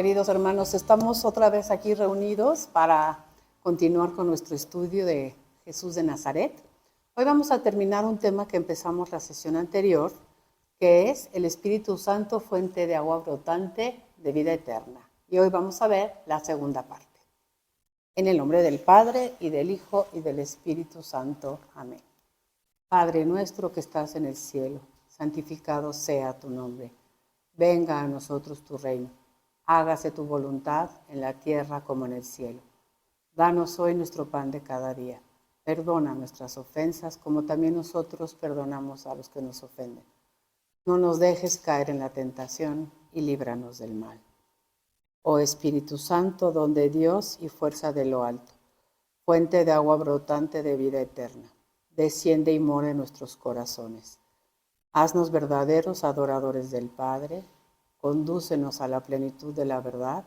queridos hermanos, estamos otra vez aquí reunidos para continuar con nuestro estudio de Jesús de Nazaret. Hoy vamos a terminar un tema que empezamos la sesión anterior, que es el Espíritu Santo, fuente de agua brotante de vida eterna. Y hoy vamos a ver la segunda parte. En el nombre del Padre, y del Hijo, y del Espíritu Santo. Amén. Padre nuestro que estás en el cielo, santificado sea tu nombre. Venga a nosotros tu reino. Hágase tu voluntad en la tierra como en el cielo. Danos hoy nuestro pan de cada día. Perdona nuestras ofensas como también nosotros perdonamos a los que nos ofenden. No nos dejes caer en la tentación y líbranos del mal. Oh Espíritu Santo, don de Dios y fuerza de lo alto, fuente de agua brotante de vida eterna, desciende y mora en nuestros corazones. Haznos verdaderos adoradores del Padre, condúcenos a la plenitud de la verdad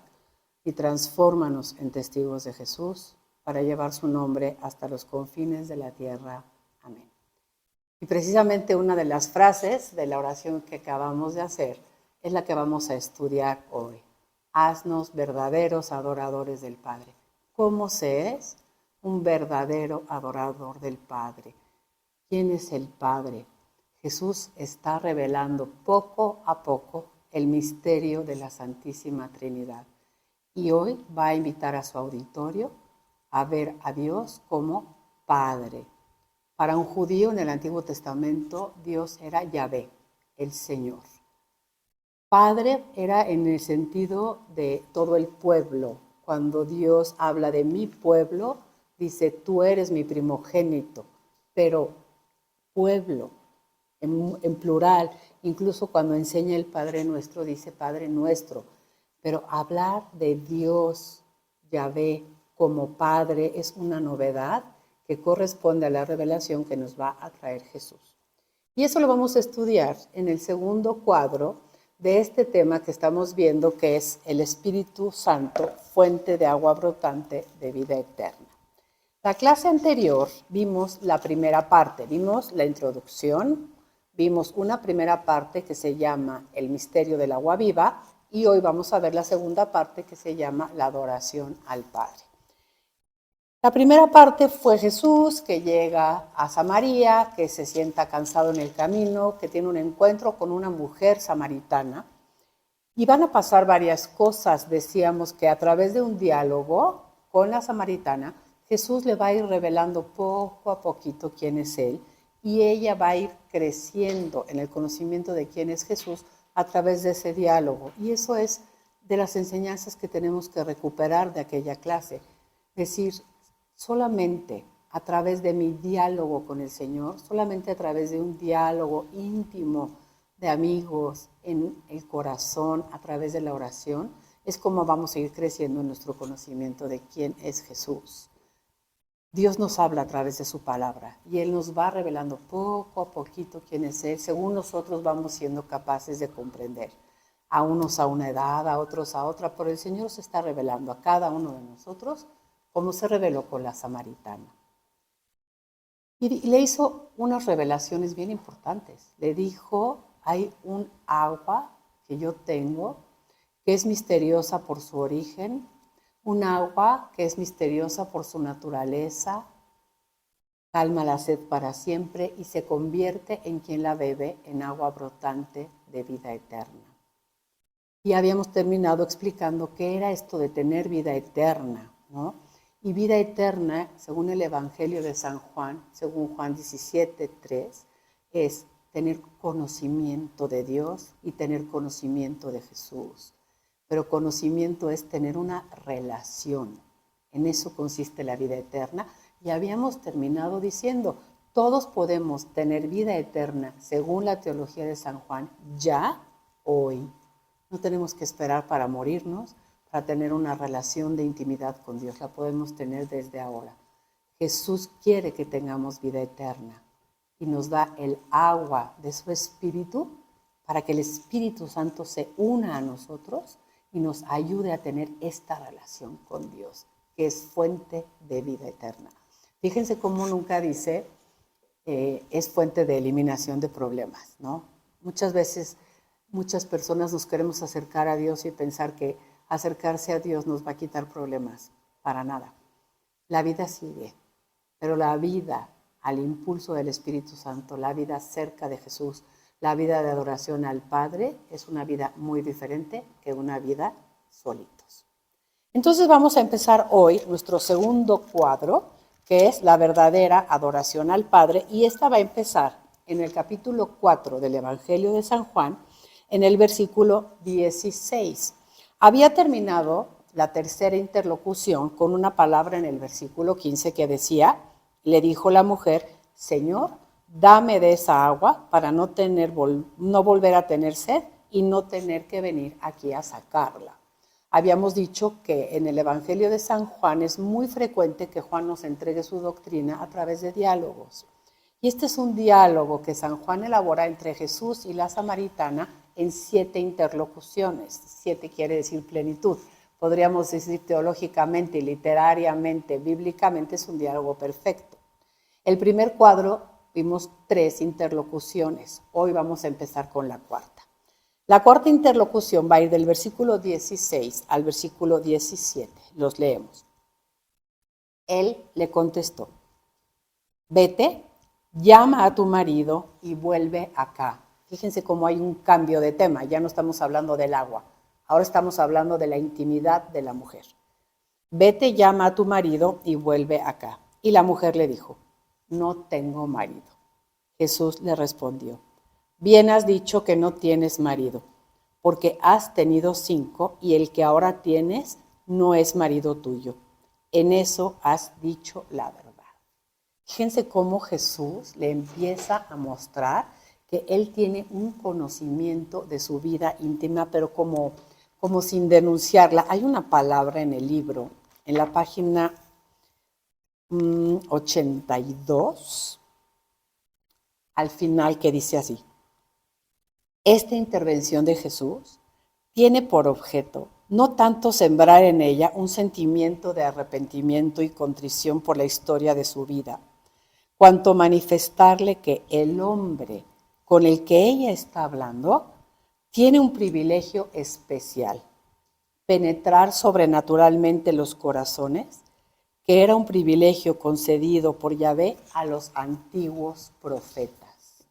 y transfórmanos en testigos de Jesús para llevar su nombre hasta los confines de la tierra. Amén. Y precisamente una de las frases de la oración que acabamos de hacer es la que vamos a estudiar hoy. Haznos verdaderos adoradores del Padre. ¿Cómo se es un verdadero adorador del Padre? ¿Quién es el Padre? Jesús está revelando poco a poco el misterio de la Santísima Trinidad. Y hoy va a invitar a su auditorio a ver a Dios como Padre. Para un judío en el Antiguo Testamento, Dios era Yahvé, el Señor. Padre era en el sentido de todo el pueblo. Cuando Dios habla de mi pueblo, dice, tú eres mi primogénito, pero pueblo, en plural. Incluso cuando enseña el Padre Nuestro, dice Padre Nuestro. Pero hablar de Dios, Yahvé, como Padre es una novedad que corresponde a la revelación que nos va a traer Jesús. Y eso lo vamos a estudiar en el segundo cuadro de este tema que estamos viendo, que es el Espíritu Santo, fuente de agua brotante de vida eterna. La clase anterior vimos la primera parte, vimos la introducción, vimos una primera parte que se llama el misterio del agua viva y hoy vamos a ver la segunda parte que se llama la adoración al Padre. La primera parte fue Jesús que llega a Samaria, que se sienta cansado en el camino, que tiene un encuentro con una mujer samaritana y van a pasar varias cosas. Decíamos que a través de un diálogo con la samaritana, Jesús le va a ir revelando poco a poquito quién es Él y ella va a ir creciendo en el conocimiento de quién es Jesús a través de ese diálogo. Y eso es de las enseñanzas que tenemos que recuperar de aquella clase. Es decir, solamente a través de mi diálogo con el Señor, solamente a través de un diálogo íntimo de amigos en el corazón, a través de la oración, es como vamos a ir creciendo en nuestro conocimiento de quién es Jesús. Dios nos habla a través de su palabra y Él nos va revelando poco a poquito quién es Él, según nosotros vamos siendo capaces de comprender. A unos a una edad, a otros a otra, pero el Señor se está revelando a cada uno de nosotros como se reveló con la samaritana. Y le hizo unas revelaciones bien importantes. Le dijo, hay un agua que yo tengo que es misteriosa por su origen, un agua que es misteriosa por su naturaleza, calma la sed para siempre y se convierte en quien la bebe en agua brotante de vida eterna. Y habíamos terminado explicando qué era esto de tener vida eterna, ¿no? Y vida eterna, según el Evangelio de San Juan, según Juan 17:3, es tener conocimiento de Dios y tener conocimiento de Jesús. Pero conocimiento es tener una relación. En eso consiste la vida eterna. Y habíamos terminado diciendo, todos podemos tener vida eterna, según la teología de San Juan, ya hoy. No tenemos que esperar para morirnos, para tener una relación de intimidad con Dios. La podemos tener desde ahora. Jesús quiere que tengamos vida eterna y nos da el agua de su Espíritu para que el Espíritu Santo se una a nosotros y nos ayude a tener esta relación con Dios, que es fuente de vida eterna. Fíjense cómo nunca dice es fuente de eliminación de problemas, ¿no? Muchas veces muchas personas nos queremos acercar a Dios y pensar que acercarse a Dios nos va a quitar problemas, para nada. La vida sigue, pero la vida al impulso del Espíritu Santo, la vida cerca de Jesús, la vida de adoración al Padre, es una vida muy diferente que una vida solitos. Entonces vamos a empezar hoy nuestro segundo cuadro, que es la verdadera adoración al Padre, y esta va a empezar en el capítulo 4 del Evangelio de San Juan, en el versículo 16. Había terminado la tercera interlocución con una palabra en el versículo 15 que decía, le dijo la mujer, Señor, dame de esa agua para no volver a tener sed y no tener que venir aquí a sacarla. Habíamos dicho que en el Evangelio de San Juan es muy frecuente que Juan nos entregue su doctrina a través de diálogos. Y este es un diálogo que San Juan elabora entre Jesús y la samaritana en 7 interlocuciones. 7 quiere decir plenitud. Podríamos decir teológicamente, literariamente, bíblicamente es un diálogo perfecto. El primer cuadro vimos 3 interlocuciones. Hoy vamos a empezar con la cuarta. La cuarta interlocución va a ir del versículo 16 al versículo 17. Los leemos. Él le contestó, vete, llama a tu marido y vuelve acá. Fíjense cómo hay un cambio de tema. Ya no estamos hablando del agua. Ahora estamos hablando de la intimidad de la mujer. Vete, llama a tu marido y vuelve acá. Y la mujer le dijo, no tengo marido. Jesús le respondió, bien has dicho que no tienes marido, porque has tenido 5 y el que ahora tienes no es marido tuyo. En eso has dicho la verdad. Fíjense cómo Jesús le empieza a mostrar que él tiene un conocimiento de su vida íntima, pero como sin denunciarla. Hay una palabra en el libro, en la página 82, al final, que dice así. Esta intervención de Jesús tiene por objeto no tanto sembrar en ella un sentimiento de arrepentimiento y contrición por la historia de su vida, cuanto manifestarle que el hombre con el que ella está hablando tiene un privilegio especial, penetrar sobrenaturalmente los corazones, que era un privilegio concedido por Yahvé a los antiguos profetas.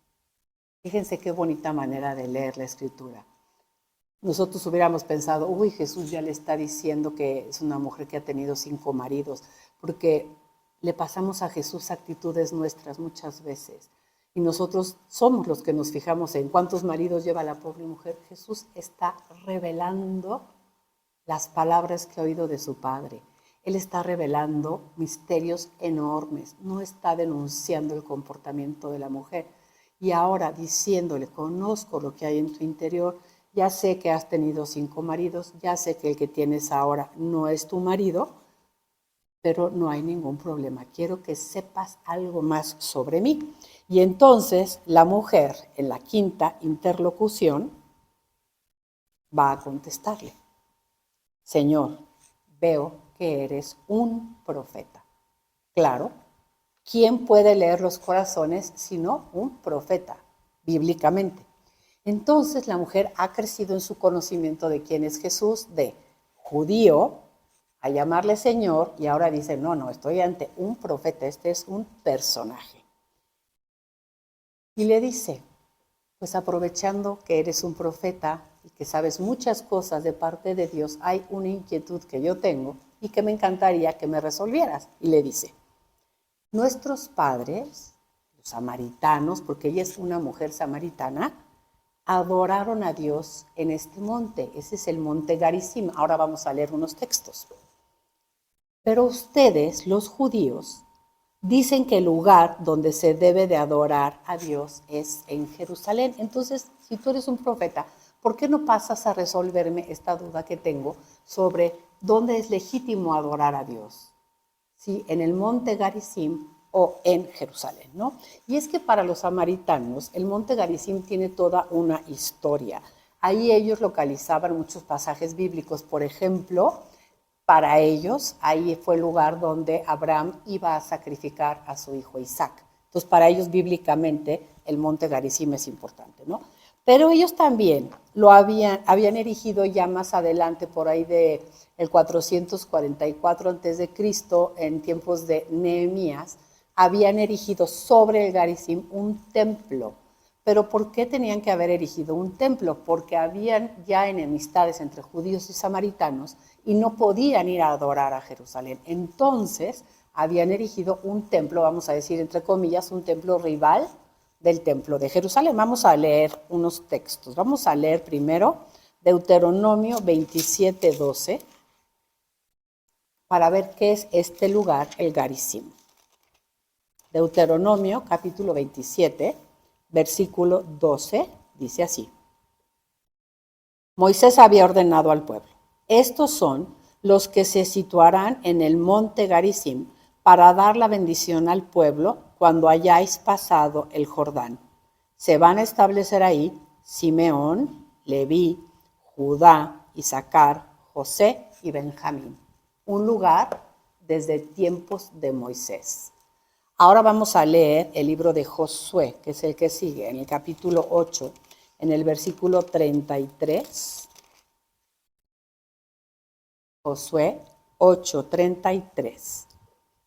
Fíjense qué bonita manera de leer la Escritura. Nosotros hubiéramos pensado, uy, Jesús ya le está diciendo que es una mujer que ha tenido 5 maridos, porque le pasamos a Jesús actitudes nuestras muchas veces. Y nosotros somos los que nos fijamos en cuántos maridos lleva la pobre mujer. Jesús está revelando las palabras que ha oído de su Padre. Él está revelando misterios enormes, no está denunciando el comportamiento de la mujer. Y ahora diciéndole, conozco lo que hay en tu interior, ya sé que has tenido 5 maridos, ya sé que el que tienes ahora no es tu marido, pero no hay ningún problema. Quiero que sepas algo más sobre mí. Y entonces la mujer, en la quinta interlocución, va a contestarle, Señor, veo que eres un profeta. Claro, ¿quién puede leer los corazones sino un profeta, bíblicamente? Entonces la mujer ha crecido en su conocimiento de quién es Jesús, de judío, a llamarle Señor, y ahora dice, no, estoy ante un profeta, este es un personaje. Y le dice, pues aprovechando que eres un profeta y que sabes muchas cosas de parte de Dios, hay una inquietud que yo tengo y que me encantaría que me resolvieras. Y le dice, nuestros padres, los samaritanos, porque ella es una mujer samaritana, adoraron a Dios en este monte. Ese es el monte Garizim. Ahora vamos a leer unos textos. Pero ustedes, los judíos, dicen que el lugar donde se debe de adorar a Dios es en Jerusalén. Entonces, si tú eres un profeta, ¿por qué no pasas a resolverme esta duda que tengo sobre dónde es legítimo adorar a Dios? ¿Sí? ¿En el monte Garizim o en Jerusalén, ¿no? Y es que para los samaritanos el monte Garizim tiene toda una historia. Ahí ellos localizaban muchos pasajes bíblicos. Por ejemplo, para ellos ahí fue el lugar donde Abraham iba a sacrificar a su hijo Isaac. Entonces, para ellos bíblicamente el monte Garizim es importante, ¿no? Pero ellos también habían erigido ya más adelante, por ahí de el 444 a.C., en tiempos de Nehemías, habían erigido sobre el Garizim un templo. ¿Pero por qué tenían que haber erigido un templo? Porque habían ya enemistades entre judíos y samaritanos y no podían ir a adorar a Jerusalén. Entonces, habían erigido un templo, vamos a decir entre comillas, un templo rival del templo de Jerusalén. Vamos a leer unos textos. Vamos a leer primero Deuteronomio 27:12 para ver qué es este lugar, el Garizim. Deuteronomio capítulo 27, versículo 12, dice así. Moisés había ordenado al pueblo: estos son los que se situarán en el monte Garizim para dar la bendición al pueblo cuando hayáis pasado el Jordán. Se van a establecer ahí Simeón, Leví, Judá, Isaacar, José y Benjamín. Un lugar desde tiempos de Moisés. Ahora vamos a leer el libro de Josué, que es el que sigue, en el capítulo 8, en el versículo 33. Josué 8:33.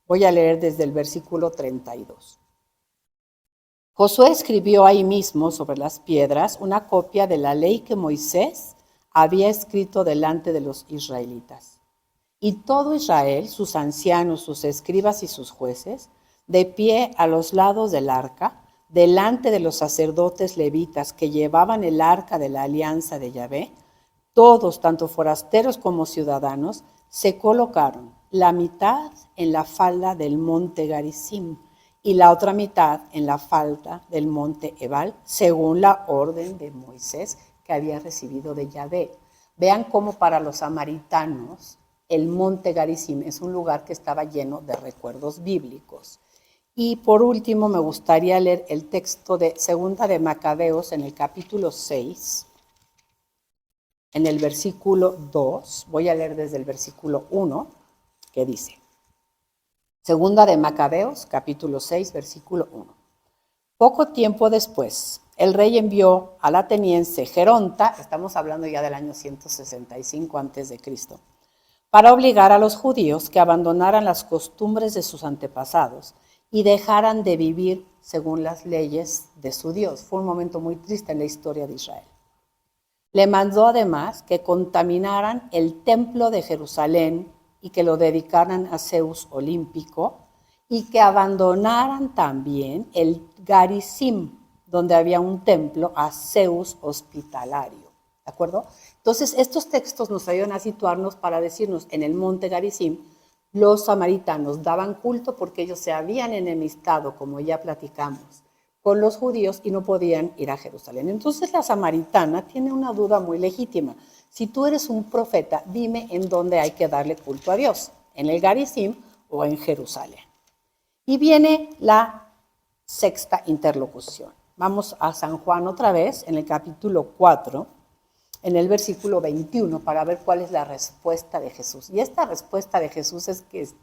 Voy a leer desde el versículo 32. Josué escribió ahí mismo sobre las piedras una copia de la ley que Moisés había escrito delante de los israelitas. Y todo Israel, sus ancianos, sus escribas y sus jueces, de pie a los lados del arca, delante de los sacerdotes levitas que llevaban el arca de la alianza de Yahvé, todos, tanto forasteros como ciudadanos, se colocaron la mitad en la falda del monte Garizim y la otra mitad en la falda del monte Ebal, según la orden de Moisés que había recibido de Yahvé. Vean cómo para los samaritanos el monte Garizim es un lugar que estaba lleno de recuerdos bíblicos. Y por último me gustaría leer el texto de Segunda de Macabeos en el capítulo 6, en el versículo 2, voy a leer desde el versículo 1, que dice, Segunda de Macabeos, capítulo 6, versículo 1. Poco tiempo después, el rey envió al ateniense Geronta, estamos hablando ya del año 165 a.C., para obligar a los judíos que abandonaran las costumbres de sus antepasados y dejaran de vivir según las leyes de su Dios. Fue un momento muy triste en la historia de Israel. Le mandó además que contaminaran el templo de Jerusalén y que lo dedicaran a Zeus olímpico y que abandonaran también el Garizim, donde había un templo a Zeus hospitalario. ¿De acuerdo? Entonces, estos textos nos ayudan a situarnos para decirnos, en el monte Garizim, los samaritanos daban culto porque ellos se habían enemistado, como ya platicamos, con los judíos y no podían ir a Jerusalén. Entonces la samaritana tiene una duda muy legítima. Si tú eres un profeta, dime en dónde hay que darle culto a Dios, en el Garizim o en Jerusalén. Y viene la sexta interlocución. Vamos a San Juan otra vez, en el capítulo 4, en el versículo 21, para ver cuál es la respuesta de Jesús. Y esta respuesta de Jesús es que es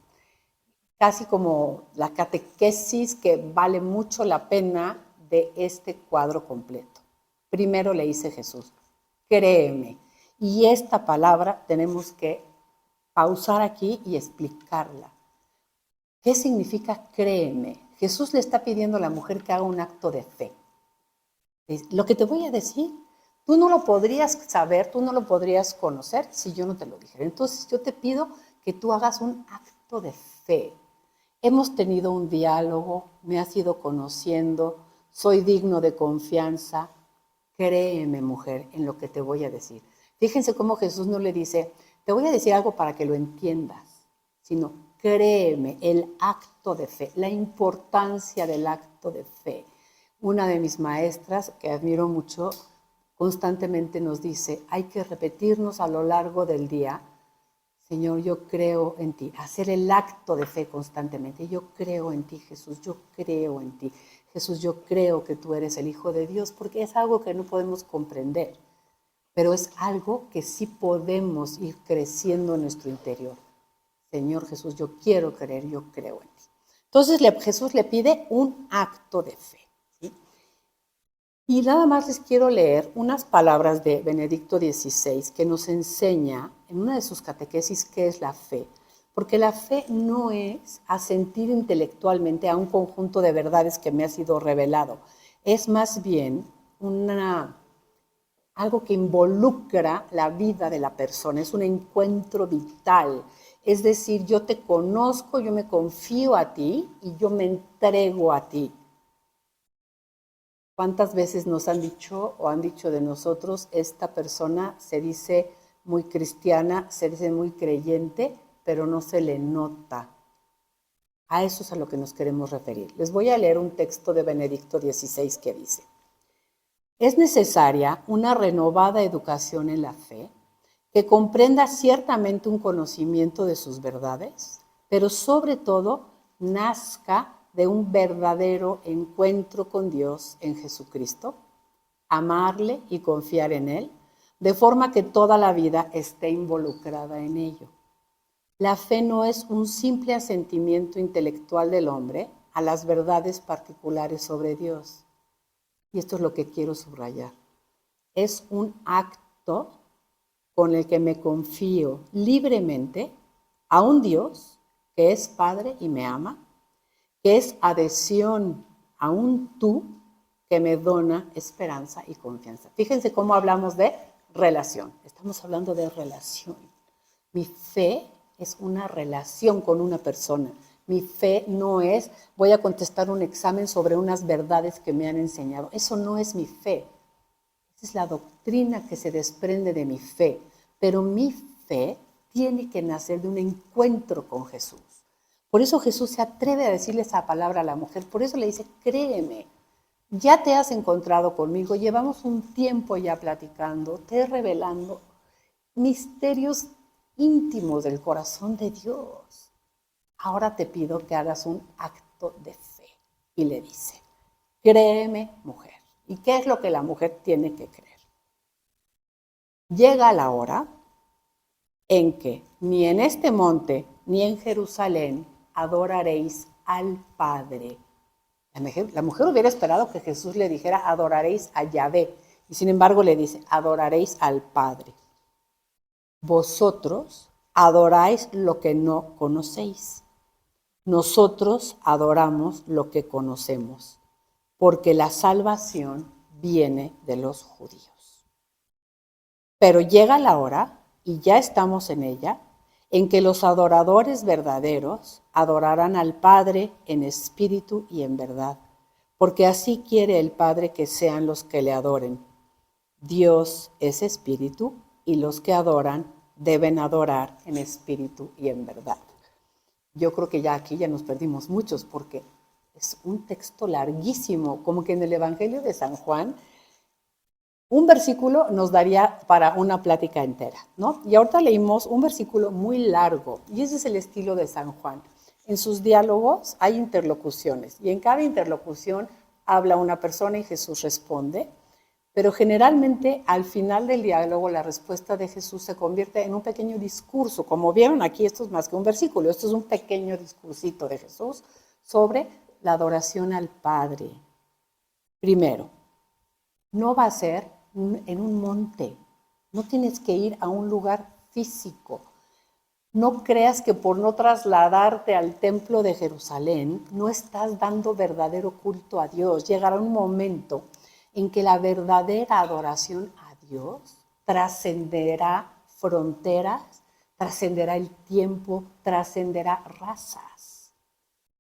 casi como la catequesis que vale mucho la pena de este cuadro completo. Primero le dice Jesús, créeme. Y esta palabra tenemos que pausar aquí y explicarla. ¿Qué significa créeme? Jesús le está pidiendo a la mujer que haga un acto de fe. Lo que te voy a decir, tú no lo podrías saber, tú no lo podrías conocer si yo no te lo dijera. Entonces yo te pido que tú hagas un acto de fe. Hemos tenido un diálogo, me has ido conociendo, soy digno de confianza. Créeme, mujer, en lo que te voy a decir. Fíjense cómo Jesús no le dice, te voy a decir algo para que lo entiendas, sino créeme, el acto de fe, la importancia del acto de fe. Una de mis maestras, que admiro mucho, constantemente nos dice, hay que repetirnos a lo largo del día, Señor, yo creo en ti. Hacer el acto de fe constantemente. Yo creo en ti, Jesús. Yo creo en ti. Jesús, yo creo que tú eres el Hijo de Dios, porque es algo que no podemos comprender, pero es algo que sí podemos ir creciendo en nuestro interior. Señor Jesús, yo quiero creer, yo creo en ti. Entonces Jesús le pide un acto de fe, ¿sí? Y nada más les quiero leer unas palabras de Benedicto XVI que nos enseña en una de sus catequesis qué es la fe. Porque la fe no es asentir intelectualmente a un conjunto de verdades que me ha sido revelado. Es más bien algo que involucra la vida de la persona, es un encuentro vital. Es decir, yo te conozco, yo me confío a ti y yo me entrego a ti. ¿Cuántas veces nos han dicho o han dicho de nosotros, esta persona se dice muy cristiana, se dice muy creyente, pero no se le nota? A eso es a lo que nos queremos referir. Les voy a leer un texto de Benedicto XVI que dice: es necesaria una renovada educación en la fe que comprenda ciertamente un conocimiento de sus verdades, pero sobre todo nazca de un verdadero encuentro con Dios en Jesucristo, amarle y confiar en Él, de forma que toda la vida esté involucrada en ello. La fe no es un simple asentimiento intelectual del hombre a las verdades particulares sobre Dios. Y esto es lo que quiero subrayar. Es un acto con el que me confío libremente a un Dios que es Padre y me ama, que es adhesión a un tú que me dona esperanza y confianza. Fíjense cómo hablamos de relación. Estamos hablando de relación. Mi fe es una relación con una persona. Mi fe no es, voy a contestar un examen sobre unas verdades que me han enseñado. Eso no es mi fe. Esa es la doctrina que se desprende de mi fe. Pero mi fe tiene que nacer de un encuentro con Jesús. Por eso Jesús se atreve a decirle esa palabra a la mujer. Por eso le dice, créeme, ya te has encontrado conmigo, llevamos un tiempo ya platicando, te revelando misterios íntimos del corazón de Dios. Ahora te pido que hagas un acto de fe. Y le dice, créeme, mujer. ¿Y qué es lo que la mujer tiene que creer? Llega la hora en que ni en este monte ni en Jerusalén adoraréis al Padre. La mujer hubiera esperado que Jesús le dijera, adoraréis a Yahvé. Y sin embargo le dice, adoraréis al Padre. Vosotros adoráis lo que no conocéis. Nosotros adoramos lo que conocemos, porque la salvación viene de los judíos. Pero llega la hora, y ya estamos en ella, en que los adoradores verdaderos adorarán al Padre en espíritu y en verdad, porque así quiere el Padre que sean los que le adoren. Dios es espíritu, y los que adoran deben adorar en espíritu y en verdad. Yo creo que ya aquí ya nos perdimos muchos, porque es un texto larguísimo, como que en el Evangelio de San Juan, un versículo nos daría para una plática entera, ¿no? Y ahorita leímos un versículo muy largo, y ese es el estilo de San Juan. En sus diálogos hay interlocuciones, y en cada interlocución habla una persona y Jesús responde, pero generalmente al final del diálogo la respuesta de Jesús se convierte en un pequeño discurso. Como vieron aquí, esto es más que un versículo, esto es un pequeño discursito de Jesús sobre la adoración al Padre. Primero, no va a ser en un monte, no tienes que ir a un lugar físico. No creas que por no trasladarte al templo de Jerusalén no estás dando verdadero culto a Dios. Llegará un momento en que la verdadera adoración a Dios trascenderá fronteras, trascenderá el tiempo, trascenderá razas,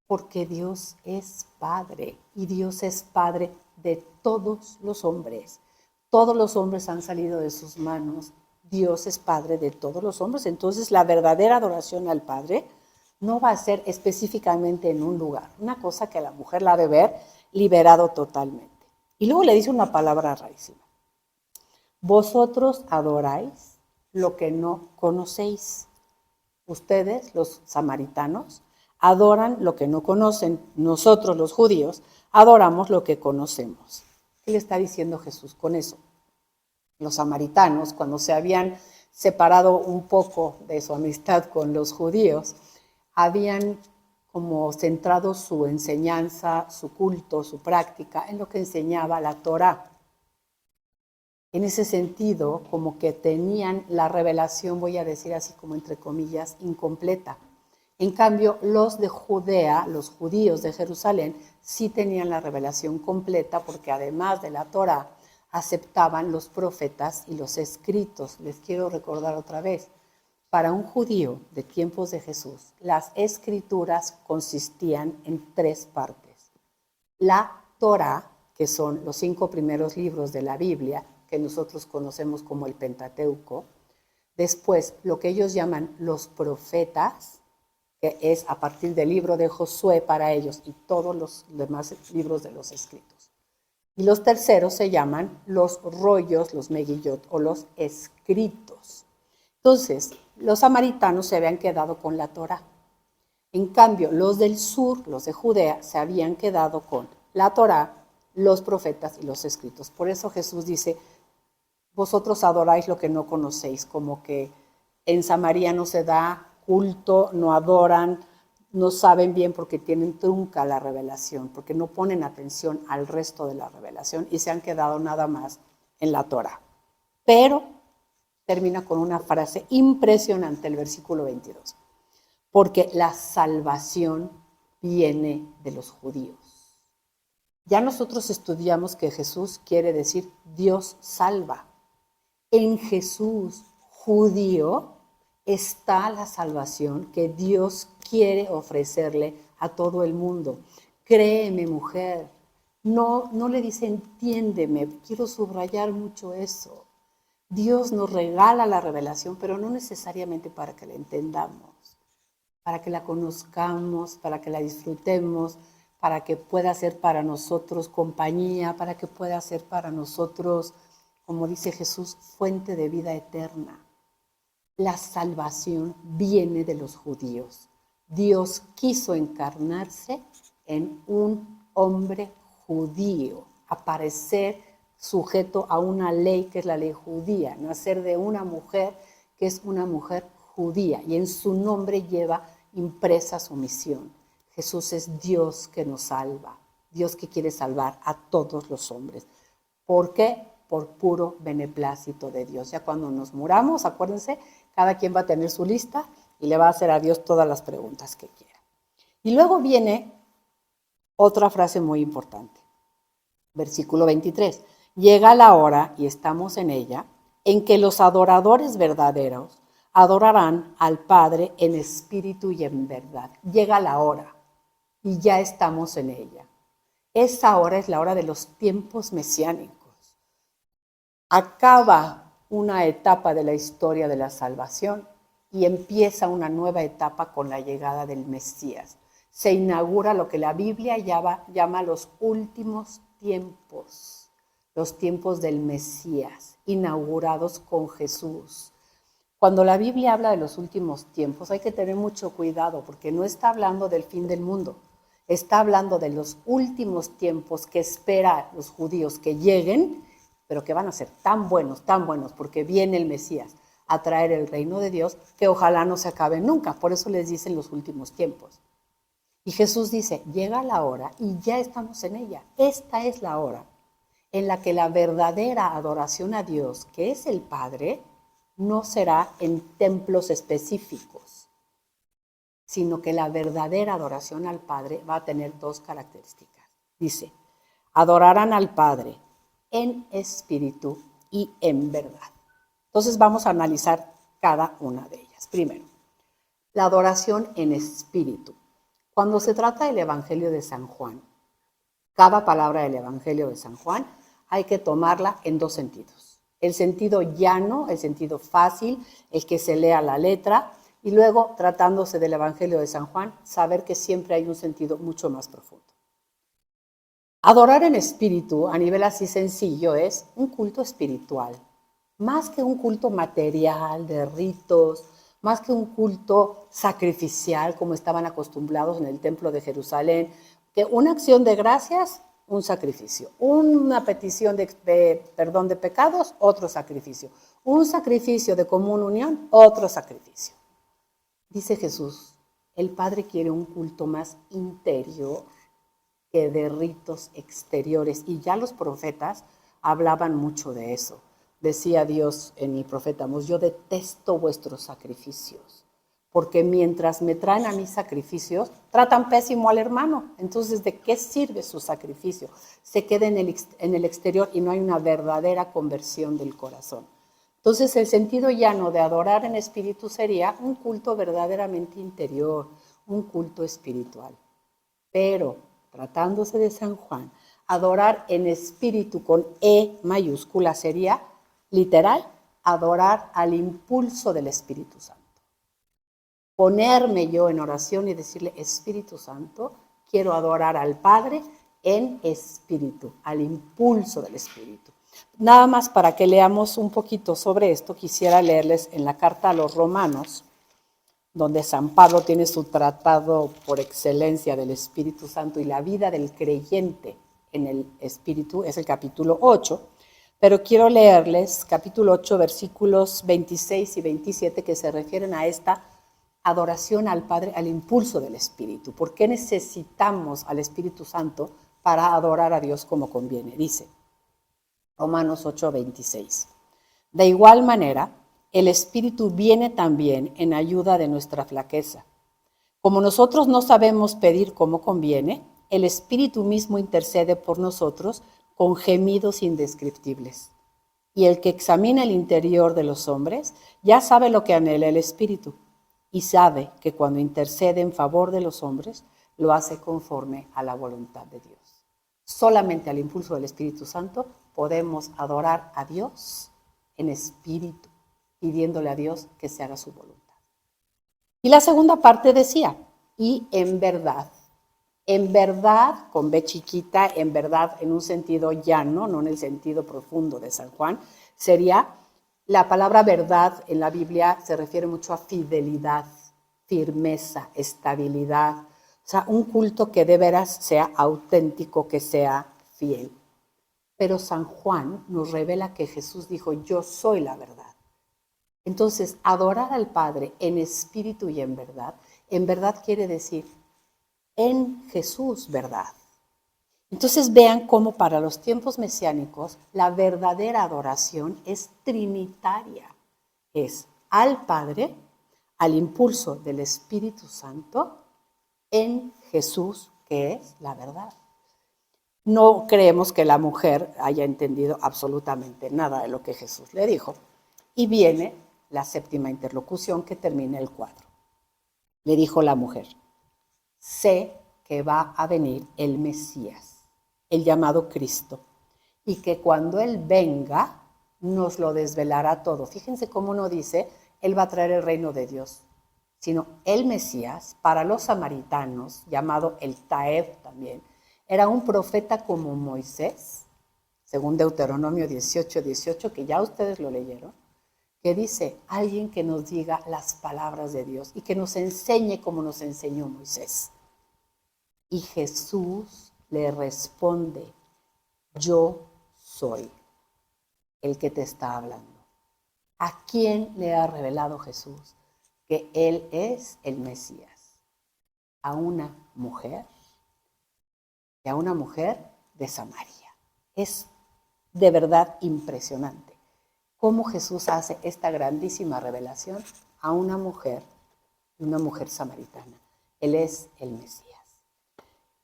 porque Dios es Padre y Dios es Padre de todos los hombres. Todos los hombres han salido de sus manos. Dios es Padre de todos los hombres. Entonces la verdadera adoración al Padre no va a ser específicamente en un lugar, una cosa que la mujer la ha de ver liberado totalmente. Y luego le dice una palabra rarísima. Vosotros adoráis lo que no conocéis. Ustedes, los samaritanos, adoran lo que no conocen. Nosotros, los judíos, adoramos lo que conocemos. ¿Qué le está diciendo Jesús con eso? Los samaritanos, cuando se habían separado un poco de su amistad con los judíos, habían como centrado su enseñanza, su culto, su práctica en lo que enseñaba la Torá. En ese sentido, como que tenían la revelación, voy a decir así como entre comillas, incompleta. En cambio, los de Judea, los judíos de Jerusalén, sí tenían la revelación completa porque además de la Torá, aceptaban los profetas y los escritos. Les quiero recordar otra vez, para un judío de tiempos de Jesús, las escrituras consistían en 3 partes. La Torá, que son los 5 primeros libros de la Biblia, que nosotros conocemos como el Pentateuco. Después, lo que ellos llaman los profetas, que es a partir del libro de Josué para ellos y todos los demás libros de los escritos. Y los terceros se llaman los rollos, los megillot o los escritos. Entonces, los samaritanos se habían quedado con la Torá. En cambio, los del sur, los de Judea, se habían quedado con la Torá, los profetas y los escritos. Por eso Jesús dice, vosotros adoráis lo que no conocéis, como que en Samaria no se da culto, no adoran, no saben bien porque tienen trunca la revelación, porque no ponen atención al resto de la revelación y se han quedado nada más en la Torá. Pero termina con una frase impresionante, el versículo 22, porque la salvación viene de los judíos. Ya nosotros estudiamos que Jesús quiere decir Dios salva. En Jesús judío está la salvación que Dios quiere ofrecerle a todo el mundo. Créeme, mujer. No le dice entiéndeme. Quiero subrayar mucho eso. Dios nos regala la revelación, pero no necesariamente para que la entendamos, para que la conozcamos, para que la disfrutemos, para que pueda ser para nosotros compañía, para que pueda ser para nosotros, como dice Jesús, fuente de vida eterna. La salvación viene de los judíos. Dios quiso encarnarse en un hombre judío, aparecer sujeto a una ley que es la ley judía, nacer de una mujer que es una mujer judía y en su nombre lleva impresa su misión. Jesús es Dios que nos salva, Dios que quiere salvar a todos los hombres. ¿Por qué? Por puro beneplácito de Dios. Ya cuando nos muramos, acuérdense, cada quien va a tener su lista y le va a hacer a Dios todas las preguntas que quiera. Y luego viene otra frase muy importante. Versículo 23. Llega la hora, y estamos en ella, en que los adoradores verdaderos adorarán al Padre en espíritu y en verdad. Llega la hora y ya estamos en ella. Esa hora es la hora de los tiempos mesiánicos. Acaba una etapa de la historia de la salvación y empieza una nueva etapa con la llegada del Mesías. Se inaugura lo que la Biblia llama los últimos tiempos, los tiempos del Mesías, inaugurados con Jesús. Cuando la Biblia habla de los últimos tiempos, hay que tener mucho cuidado porque no está hablando del fin del mundo, está hablando de los últimos tiempos que espera los judíos que lleguen, pero que van a ser tan buenos, porque viene el Mesías a traer el reino de Dios, que ojalá no se acabe nunca. Por eso les dicen los últimos tiempos. Y Jesús dice, llega la hora y ya estamos en ella. Esta es la hora en la que la verdadera adoración a Dios, que es el Padre, no será en templos específicos, sino que la verdadera adoración al Padre va a tener 2 características. Dice, adorarán al Padre en espíritu y en verdad. Entonces vamos a analizar cada una de ellas. Primero, la adoración en espíritu. Cuando se trata del Evangelio de San Juan, cada palabra del Evangelio de San Juan hay que tomarla en 2 sentidos. El sentido llano, el sentido fácil, el que se lea la letra, y luego, tratándose del Evangelio de San Juan, saber que siempre hay un sentido mucho más profundo. Adorar en espíritu, a nivel así sencillo, es un culto espiritual, más que un culto material de ritos, más que un culto sacrificial como estaban acostumbrados en el templo de Jerusalén, que una acción de gracias, un sacrificio, una petición de perdón de pecados, otro sacrificio, un sacrificio de común unión, otro sacrificio. Dice Jesús, el Padre quiere un culto más interior que de ritos exteriores, y ya los profetas hablaban mucho de eso. decía Dios en el profeta Amós, yo detesto vuestros sacrificios, porque mientras me traen a mis sacrificios, tratan pésimo al hermano. Entonces, ¿de qué sirve su sacrificio? Se queda en el exterior y no hay una verdadera conversión del corazón. Entonces, el sentido llano de adorar en espíritu sería un culto verdaderamente interior, un culto espiritual. Pero, tratándose de San Juan, adorar en espíritu con E mayúscula sería, literal, adorar al impulso del Espíritu Santo. Ponerme yo en oración y decirle, Espíritu Santo, quiero adorar al Padre en espíritu, al impulso del Espíritu. Nada más para que leamos un poquito sobre esto, quisiera leerles en la carta a los Romanos, donde San Pablo tiene su tratado por excelencia del Espíritu Santo y la vida del creyente en el Espíritu, es el capítulo 8, pero quiero leerles capítulo 8, versículos 26 y 27 que se refieren a esta adoración al Padre, al impulso del Espíritu. ¿Por qué necesitamos al Espíritu Santo para adorar a Dios como conviene? Dice Romanos 8, 26. De igual manera, el Espíritu viene también en ayuda de nuestra flaqueza. Como nosotros no sabemos pedir como conviene, el Espíritu mismo intercede por nosotros con gemidos indescriptibles. Y el que examina el interior de los hombres ya sabe lo que anhela el Espíritu, y sabe que cuando intercede en favor de los hombres, lo hace conforme a la voluntad de Dios. Solamente al impulso del Espíritu Santo podemos adorar a Dios en espíritu, pidiéndole a Dios que se haga su voluntad. Y la segunda parte decía, y en verdad, con B chiquita, en verdad en un sentido llano, no en el sentido profundo de San Juan, sería, la palabra verdad en la Biblia se refiere mucho a fidelidad, firmeza, estabilidad, o sea, un culto que de veras sea auténtico, que sea fiel. Pero San Juan nos revela que Jesús dijo, yo soy la verdad. Entonces, adorar al Padre en espíritu y en verdad quiere decir en Jesús, verdad. Entonces vean cómo para los tiempos mesiánicos la verdadera adoración es trinitaria. Es al Padre, al impulso del Espíritu Santo, en Jesús, que es la verdad. No creemos que la mujer haya entendido absolutamente nada de lo que Jesús le dijo. Y viene la séptima interlocución que termina el cuadro. Le dijo la mujer, sé que va a venir el Mesías, el llamado Cristo, y que cuando Él venga nos lo desvelará todo. Fíjense cómo no dice, Él va a traer el reino de Dios, sino el Mesías, para los samaritanos, llamado el Taeb también, era un profeta como Moisés, según Deuteronomio 18, 18, que ya ustedes lo leyeron, que dice, alguien que nos diga las palabras de Dios y que nos enseñe como nos enseñó Moisés. Y Jesús le responde, yo soy el que te está hablando. ¿A quién le ha revelado Jesús que Él es el Mesías? A una mujer, y a una mujer de Samaria. Es de verdad impresionante cómo Jesús hace esta grandísima revelación a una mujer samaritana. Él es el Mesías.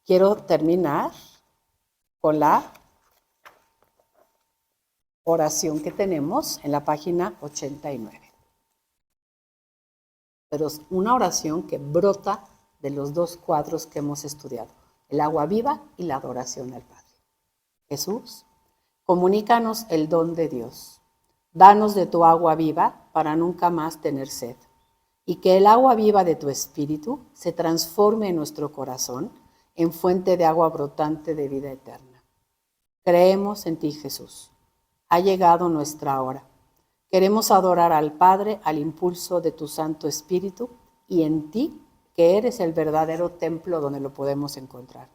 Quiero terminar con la oración que tenemos en la página 89. Pero es una oración que brota de los dos cuadros que hemos estudiado, el agua viva y la adoración al Padre. Jesús, comunícanos el don de Dios. Danos de tu agua viva para nunca más tener sed, y que el agua viva de tu Espíritu se transforme en nuestro corazón en fuente de agua brotante de vida eterna. Creemos en ti, Jesús. Ha llegado nuestra hora. Queremos adorar al Padre al impulso de tu Santo Espíritu y en ti, que eres el verdadero templo donde lo podemos encontrar.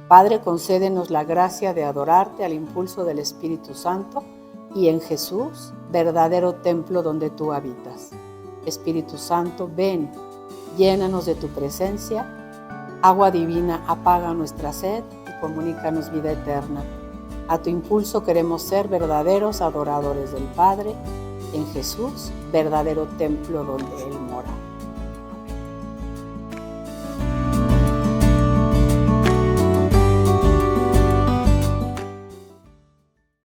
Padre, concédenos la gracia de adorarte al impulso del Espíritu Santo y en Jesús, verdadero templo donde tú habitas. Espíritu Santo, ven, llénanos de tu presencia. Agua divina, apaga nuestra sed y comunícanos vida eterna. A tu impulso queremos ser verdaderos adoradores del Padre, en Jesús, verdadero templo donde Él mora.